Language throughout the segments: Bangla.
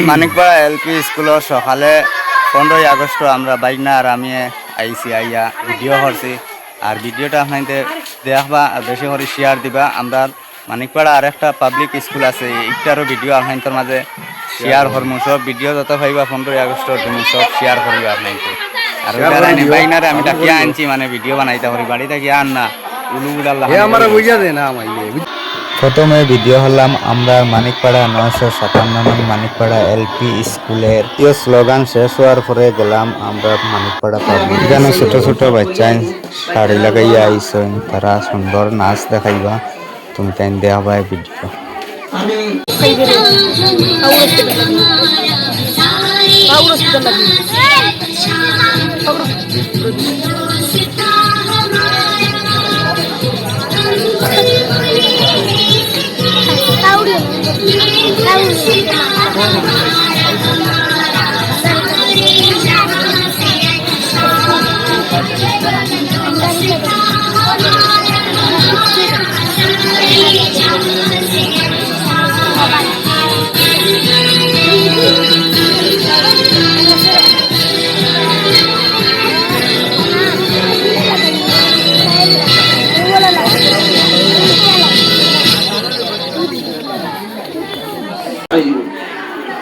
মানিকপাড়া এলপি স্কুলের সকালে 15 আগস্ট আমরা বাইনা আর আমি আইসি আইয়া ভিডিও করছি। আর ভিডিওটা আপনাদের দেখবা বেশি করে শেয়ার দিবা। আমরা মানিকপাড়া আর একটা পাবলিক স্কুল আছে, এইটারও ভিডিও আপনাদের মাঝে শেয়ার করবো। সব ভিডিও যত পাইবা 15 আগস্টের তুমি সব শেয়ার করবে আপনাদের। আর বাইনারে আমি ডাকিয়া আনছি, মানে ভিডিও বানাইতে পারি, বাড়িতে গিয়ে আন না উলু উড়াল্লাহ বুঝা দে না মাইলে। প্রথমে ভিডিও হলাম আমরা মানিকপাড়া 957 নং মানিকপাড়া এলপি স্কুলের স্লোগান শেষ হওয়ার পরে গেলাম আমরা মানিকপাড়া পাবলিক। এখানে ছোট ছোট বাচ্চা শাড়ি লাগাইয়া আইসন, তারা সুন্দর নাচ দেখাইবা, তুমি তাই দেখাবা ভিডিও।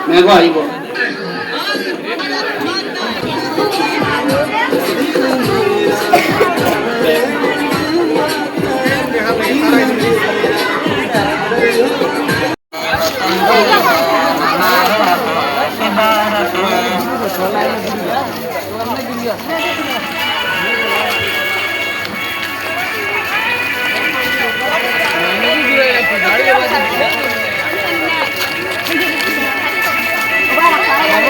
মেঘ আইব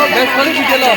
বেশ ভালো